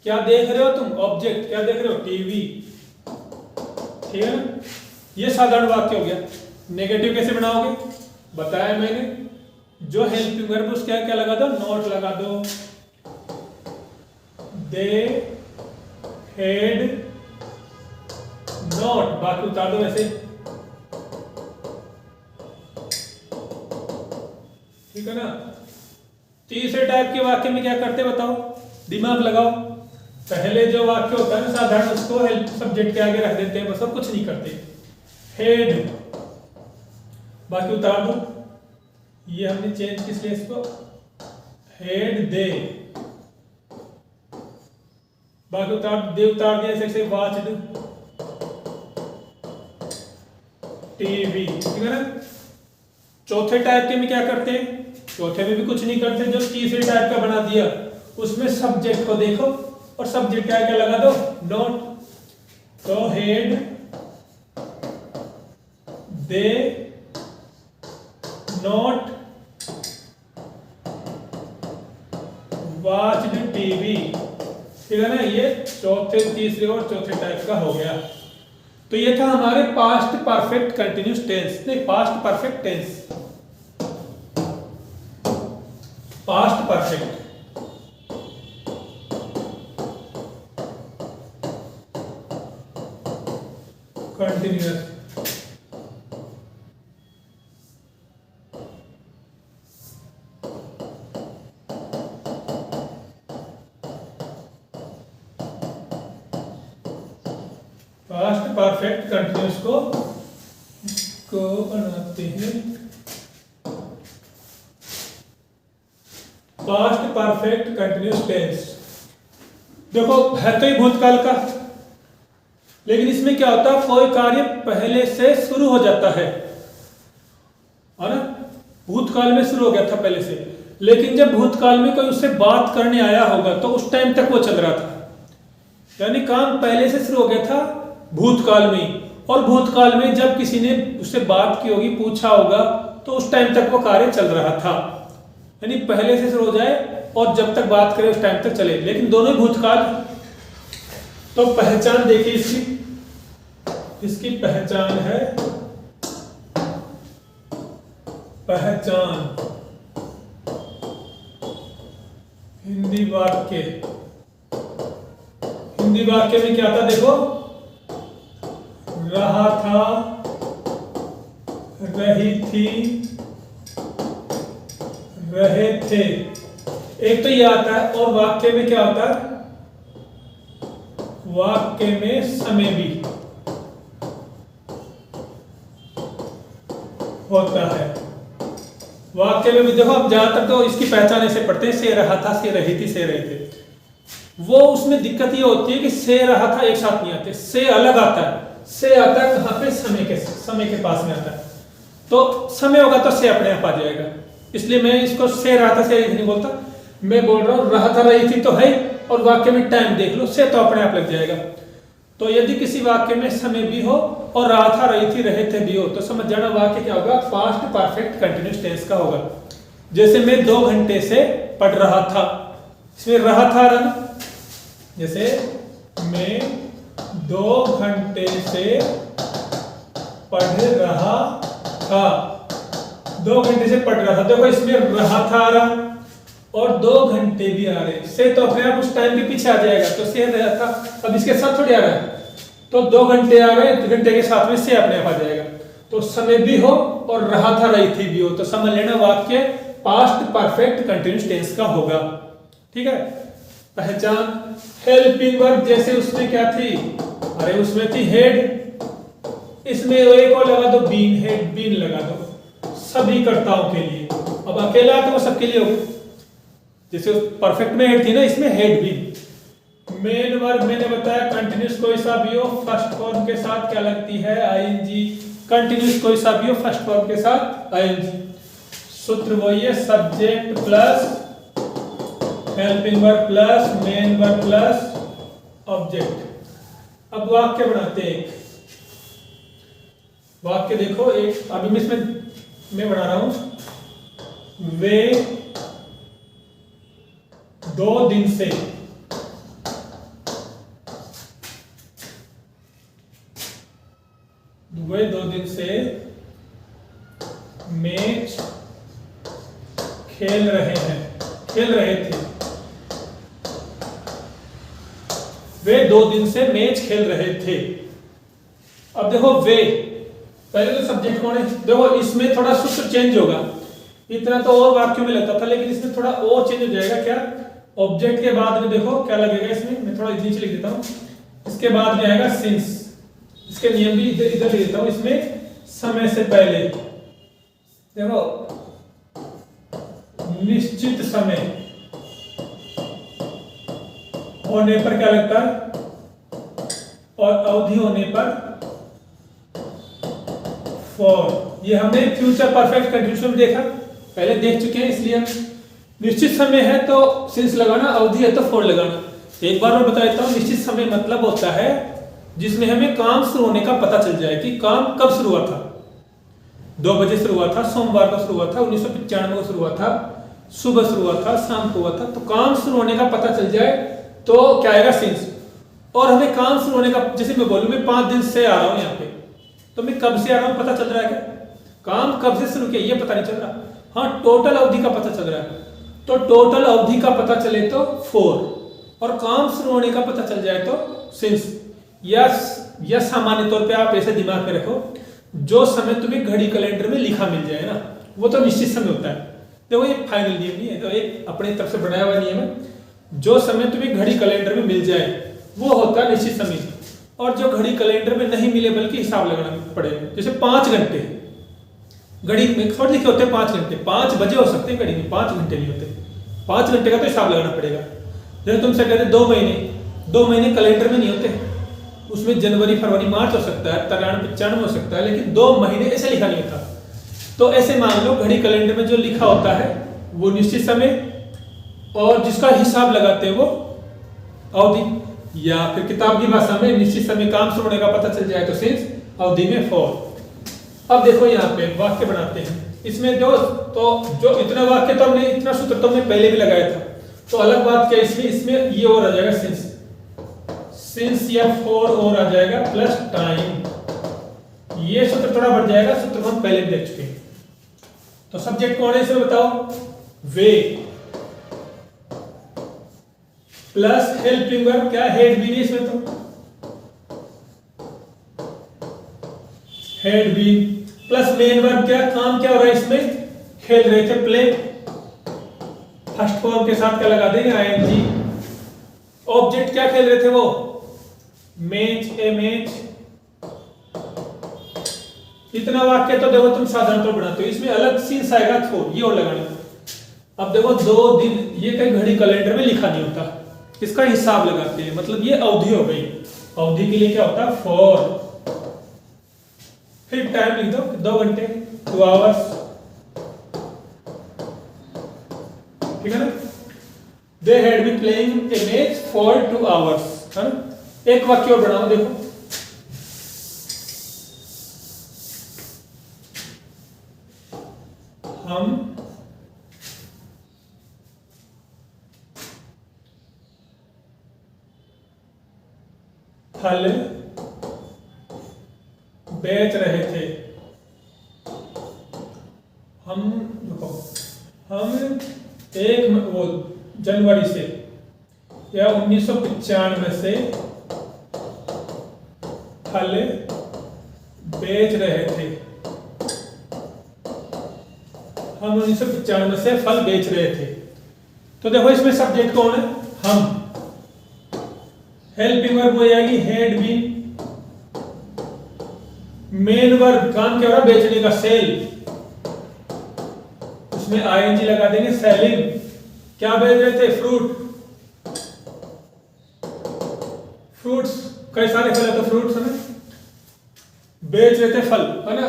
क्या देख रहे हो तुम, ऑब्जेक्ट, क्या देख रहे हो, टीवी, ठीक है ना। ये साधारण वाक्य हो गया। नेगेटिव कैसे बनाओगे बताया मैंने, जो हेल्पिंग वर्ब उसके क्या लगा दो, नोट लगा दो। दे हेड नोट, बाकी उतार दो वैसे, ठीक है ना। तीसरे टाइप के वाक्य में क्या करते बताओ, दिमाग लगाओ। पहले जो वाक्य होता है ना साधारण, उसको हेल्प सब्जेक्ट के आगे रख देते हैं बस, और कुछ नहीं करते। हेड, बाकी उतार दो। ये हमने चेंज किस लिए इसको, हेड दे, बाकी उतार दे, उतार दिया ऐसे वॉच्ड टीवी, ठीक है ना। चौथे टाइप के में क्या करते हैं, चौथे में भी कुछ नहीं करते, जो तीसरे टाइप का बना दिया उसमें सब्जेक्ट को देखो और सब्जेक्ट क्या क्या लगा दो, नोट। तो head they note watched TV, ठीक है ना। ये चौथे, तीसरे और चौथे टाइप का हो गया। तो ये था हमारे पास्ट परफेक्ट कंटिन्यूस टेंस, नहीं past perfect tense, past perfect continuous. Past perfect continuous को बनाते हैं पास्ट परफेक्ट कंटिन्यूस टेंस। देखो है तो ही भूतकाल का, लेकिन इसमें क्या होता है, कोई कार्य पहले से शुरू हो जाता है ना। भूतकाल में शुरू हो गया था पहले से, लेकिन जब भूतकाल में कोई उससे बात करने आया होगा तो उस टाइम तक वो चल रहा था। यानी काम पहले से शुरू हो गया था भूतकाल में, और भूतकाल में जब किसी ने उससे बात की होगी, पूछा होगा, तो उस टाइम तक वो कार्य चल रहा था। यानी पहले से शुरू हो जाए और जब तक बात करे उस टाइम तक चले, लेकिन दोनों भूतकाल। तो पहचान देखिए इसकी पहचान है, पहचान हिंदी वाक्य में क्या था, देखो रहा था, रही थी, रहे थे, एक तो ये आता है। और वाक्य में क्या होता है, वाक्य में समय भी होता है। वाक्य में भी देखो, अब ज्यादातर तो इसकी पहचान ऐसे पढ़ते हैं, से रहा था, से रही थी, से रहे थे। वो उसमें दिक्कत ये होती है कि से रहा था एक साथ नहीं आते, से अलग आता है। से आता है कहां पे, समय के पास में आता है। तो समय होगा तो से अपने आप आ जाएगा, इसलिए मैं इसको से रहा था, से रही थी नहीं बोलता। मैं बोल रहा हूं रहा था, रही थी तो है, और वाक्य में टाइम देख लो, से तो अपने आप लग जाएगा। तो यदि किसी वाक्य में समय भी हो और रहा था, रही थी, रहे थे भी हो, तो समझ जाना वाक्य क्या होगा, पास्ट परफेक्ट कंटिन्यूअस टेंस का होगा। जैसे मैं 2 घंटे से पढ़ रहा था, इसमें रहा था रहा, जैसे मैं 2 घंटे से पढ़ रहा था, 2 घंटे से पढ़ रहा था। देखो इसमें रहा था आ रहा और 2 घंटे भी आ रहे, से तो अपने आप उस टाइम के पीछे आ जाएगा, तो से रहा था, अब इसके साथ थोड़ी आ रहा है। तो 2 घंटे आ रहे, 2 घंटे के साथ में से अपने आप आ जाएगा। तो समय भी हो और रहा था, रही थी भी हो, तो समझ लेना वाक्य पास्ट परफेक्ट कंटिन्यूअस टेंस का होगा। ठीक है। पहचान हेल्पिंग वर्ब, जैसे उसमें क्या थी, अरे उसमें थी हेड, इसमें एक और लगा दो बीन, हेड बीन लगा दो सभी कर्ताओं के लिए। अब अकेला तो वो सबके लिए होगा, जैसे परफेक्ट में हेड थी ना, इसमें हेड भी। मेन वर्ब मैंने बताया कंटिन्यूअस कोई सा भी हो फर्स्ट फॉर्म के साथ क्या लगती है, आईएनजी। कंटिन्यूअस कोई सा भी हो फर्स्ट फॉर्म के साथ आईएनजी। सूत्र वही है, subject plus helping verb plus main verb plus object. अब वाक्य बनाते हैं। वाक्य देखो, एक अभी मैं बना रहा हूं, वे 2 दिन से मैच खेल रहे थे। वे 2 दिन से मैच खेल रहे थे। अब देखो वे, पहले तो सब्जेक्ट कौन है, देखो इसमें थोड़ा सूत्र चेंज होगा। इतना तो और वाक्यों में लगता था, लेकिन इसमें थोड़ा और चेंज हो जाएगा। क्या, ऑब्जेक्ट के बाद में देखो क्या लगेगा इसमें, मैं थोड़ा नीचे लिख देता हूं। इसके बाद में आएगा सिंस, इसके नियम भी इधर लिख देता हूं। इसमें समय से पहले देखो निश्चित समय होने पर क्या लगता है, और अवधि होने पर फॉर। ये हमने फ्यूचर परफेक्ट कंटिन्यूअस में देखा, पहले देख चुके हैं, इसलिए हम निश्चित समय है तो सिंस लगाना, अवधि है तो फॉर लगाना। एक बार मैं बता देता हूं, निश्चित समय मतलब होता है जिसमें हमें काम शुरू होने का पता चल जाए कि काम कब शुरू हुआ था। 2 बजे शुरू हुआ था, सोमवार को शुरू हुआ था, 1995 को शुरू हुआ था, सुबह शुरू हुआ था, शाम को हुआ था। तो काम शुरू होने का पता चल जाए तो क्या आएगा, सिंस। और हमें काम शुरू होने का, जैसे मैं बोलूं मैं 5 दिन से आ रहा हूं यहाँ पे, तो मैं कब से आ रहा हूं पता चल रहा है क्या, काम कब से शुरू किया ये पता नहीं चल रहा। हाँ, टोटल अवधि का पता चल रहा है, तो टोटल अवधि का पता चले तो फॉर, और काम शुरू होने का पता चल जाए तो सिंस। या सामान्य तौर पे आप ऐसे दिमाग में रखो, जो समय तुम्हें घड़ी कैलेंडर में लिखा मिल जाए ना, वो तो निश्चित समय होता है। देखो ये फाइनल नियम नहीं है, तो एक अपनी तरफ से बनाया हुआ नियम है। जो समय तुम्हें घड़ी कैलेंडर में मिल जाए वो होता है निश्चित समय, और जो घड़ी कैलेंडर में नहीं मिले बल्कि हिसाब लगाना पड़ेगा। जैसे 5 घंटे घड़ी में थोड़े लिखे होते हैं 5 घंटे, 5 बजे हो सकते हैं घड़ी में, 5 घंटे नहीं होते। 5 घंटे का तो हिसाब लगाना पड़ेगा। जैसे तुमसे कहते 2 महीने कैलेंडर में नहीं होते, उसमें जनवरी फरवरी मार्च हो सकता है, 93 95 हो सकता है, लेकिन 2 महीने ऐसे लिखा नहीं होता। तो ऐसे मान लो घड़ी कैलेंडर में जो लिखा होता है वो निश्चित समय, और जिसका हिसाब लगाते हैं वो अवधि, या फिर किताब की भाषा में निश्चित समय काम शुरू होने का पता चल जाए तो सिंस, अवधि में फॉर। अब देखो यहाँ पे वाक्य बनाते हैं। इसमें जो इतना वाक्य तो हमने, इतना सूत्र तो हमने पहले भी लगाया था, तो अलग बात क्या इसमें ये और आ जाएगा सिंस या फॉर और आ जाएगा प्लस टाइम। ये सूत्र थोड़ा बढ़ जाएगा, सूत्र हम पहले भी देख चुके हैं। तो सब्जेक्ट कौन है इसमें बताओ, वे, प्लस हेल्पिंग वर्ब, क्या हेड भी नहीं इसमें, तो हेड भी, प्लस मेन वर्ब, क्या काम क्या हो रहा है इसमें, खेल रहे थे, प्ले। फर्स्ट फॉर्म के साथ क्या लगा देंगे, आईएनजी। ऑब्जेक्ट क्या खेल रहे थे वो, मैच, ए मैच। इतना वाक्य तो देखो तुम साधारण तौर बनाते हो, इसमें अलग सिंस आएगा फोर, ये और लगाना। अब देखो 2 दिन, ये कहीं घड़ी कैलेंडर में लिखा नहीं होता, इसका हिसाब लगाते हैं, मतलब ये अवधि हो गई। अवधि के लिए क्या होता है, फॉर। फिर टाइम लिख दो, 2 घंटे, 2 आवर्स, ठीक है ना। They had been playing a match for 2 hours, है ना। एक वाक्य और बनाओ, देखो हम फल बेच रहे थे। हम वो जनवरी से या 1995 से फल बेच रहे थे। हम 1995 से फल बेच रहे थे। तो देखो इसमें सब्जेक्ट कौन है, हम। हेल्पिंग वर्ब हो जाएगी हैड बीन। मेन वर्ब काम क्या हो रहा, बेचने का, सेल, उसमें आईएनजी लगा देंगे, सेलिंग। क्या बेच रहे थे, फ्रूट्स, कई सारे फल है तो फ्रूट्स है ना, बेच रहे थे फल, है ना।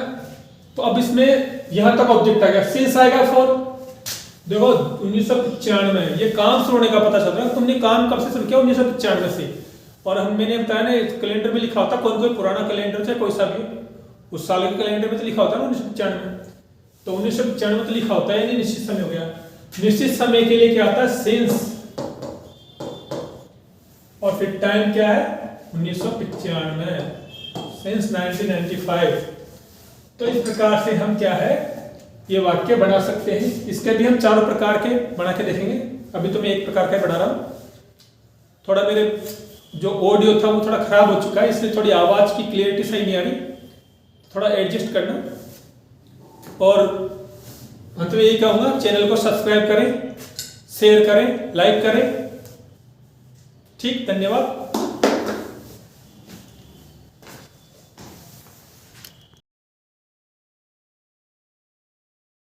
तो अब इसमें यहां तक ऑब्जेक्ट आ गया, सिंस आएगा फॉर। देखो 1995 ये काम शुरू होने का पता चल रहा है, तुमने काम कब से शुरू किया, 1995 से। और मैंने बताया ना कैलेंडर में लिखा होता, कोई पुराना कैलेंडर चाहे कोई सा भी, उस साल के कैलेंडर में तो लिखा होता है 1995। तो 1995 में तो लिखा होता है, निश्चित समय हो गया। निश्चित समय के लिए क्या आता है, सिंस, और फिर टाइम क्या है, 1995, सिंस 1995। तो इस प्रकार से हम क्या है ये वाक्य बना सकते हैं। इसके भी हम 4 प्रकार के बना के देखेंगे। अभी तो मैं एक प्रकार का बना रहा हूं। थोड़ा मेरे जो ऑडियो था वो थोड़ा खराब हो चुका है, इसलिए थोड़ी आवाज की क्लियरिटी सही नहीं आ रही, थोड़ा एडजस्ट करना। और अंत में यही कहूंगा, चैनल को सब्सक्राइब करें, शेयर करें, लाइक करें। ठीक, धन्यवाद।